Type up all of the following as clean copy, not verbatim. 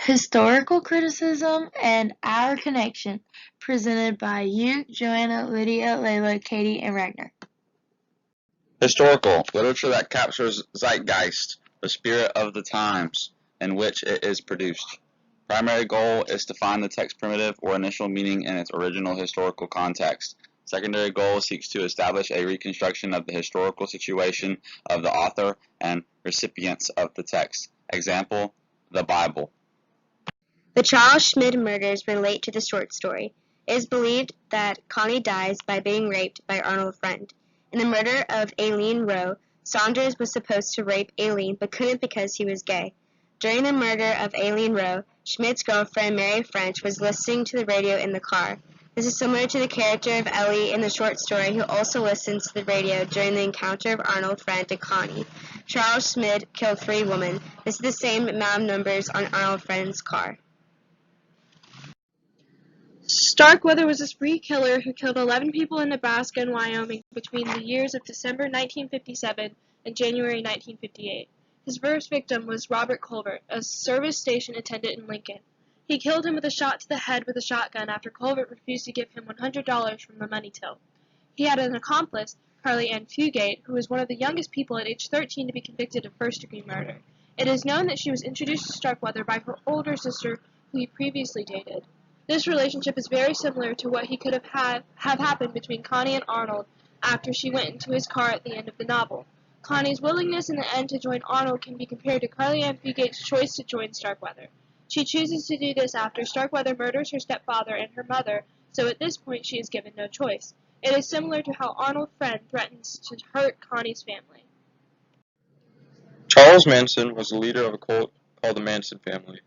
Historical criticism and our connection, presented by Yuag, Johanna, Lydia, Leila, Katie, and Ragnar. Historical, literature that captures zeitgeist, the spirit of the times in which it is produced. Primary goal is to find the text primitive or initial meaning in its original historical context. Secondary goal seeks to establish a reconstruction of the historical situation of the author and recipients of the text. Example, the Bible. The Charles Schmid murders relate to the short story. It is believed that Connie dies by being raped by Arnold Friend. In the murder of Aileen Rowe, Saunders was supposed to rape Aileen but couldn't because he was gay. During the murder of Aileen Rowe, Schmidt's girlfriend Mary French was listening to the radio in the car. This is similar to the character of Ellie in the short story who also listens to the radio during the encounter of Arnold Friend and Connie. Charles Schmid killed 3 women. This is the same amount of numbers on Arnold Friend's car. Starkweather was a spree killer who killed 11 people in Nebraska and Wyoming between the years of December 1957 and January 1958. His first victim was Robert Culver, a service station attendant in Lincoln. He killed him with a shot to the head with a shotgun after Culver refused to give him $100 from the money till. He had an accomplice, Carly Ann Fugate, who was one of the youngest people at age 13 to be convicted of first-degree murder. It is known that she was introduced to Starkweather by her older sister, who he previously dated. This relationship is very similar to what he could have happened between Connie and Arnold after she went into his car at the end of the novel. Connie's willingness in the end to join Arnold can be compared to Carly Ann Fugate's choice to join Starkweather. She chooses to do this after Starkweather murders her stepfather and her mother, so at this point she is given no choice. It is similar to how Arnold Friend threatens to hurt Connie's family. Charles Manson was the leader of a cult called the Manson family.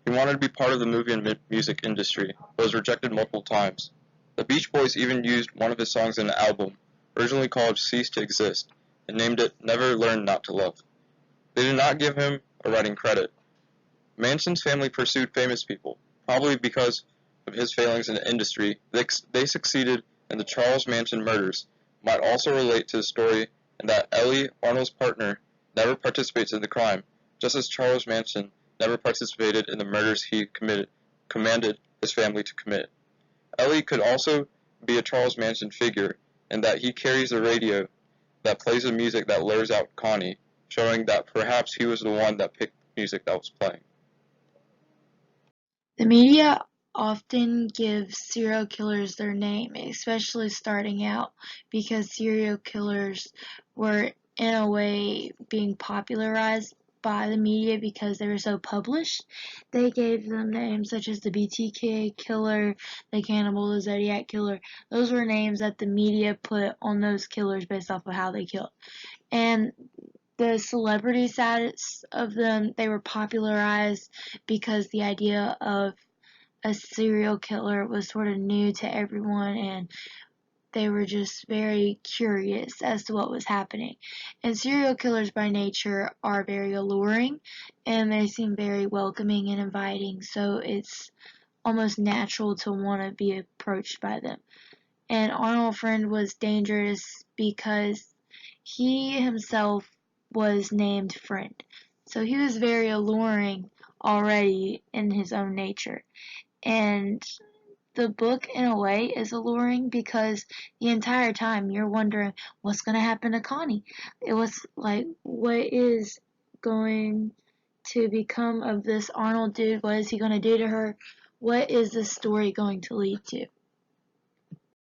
He wanted to be part of the movie and music industry, but was rejected multiple times. The Beach Boys even used one of his songs in an album, originally called Cease to Exist, and named it Never Learn Not to Love. They did not give him a writing credit. Manson's family pursued famous people, probably because of his failings in the industry. They succeeded in the Charles Manson murders. Might also relate to the story in that Ellie, Arnold's partner, never participates in the crime, just as Charles Manson never participated in the murders he commanded his family to commit. Ellie could also be a Charles Manson figure in that he carries a radio that plays the music that lures out Connie, showing that perhaps he was the one that picked the music that was playing. The media often gives serial killers their name, especially starting out, because serial killers were in a way being popularized by the media because they were so published. They gave them names such as the BTK killer, the Cannibal, the Zodiac killer. Those were names that the media put on those killers based off of how they killed. And the celebrity status of them, they were popularized because the idea of a serial killer was sort of new to everyone, and they were just very curious as to what was happening. And serial killers by nature are very alluring, and they seem very welcoming and inviting, so it's almost natural to want to be approached by them. And Arnold Friend was dangerous because he himself was named Friend. So he was very alluring already in his own nature. And the book, in a way, is alluring because the entire time you're wondering what's going to happen to Connie. It was like, what is going to become of this Arnold dude? What is he going to do to her? What is this story going to lead to?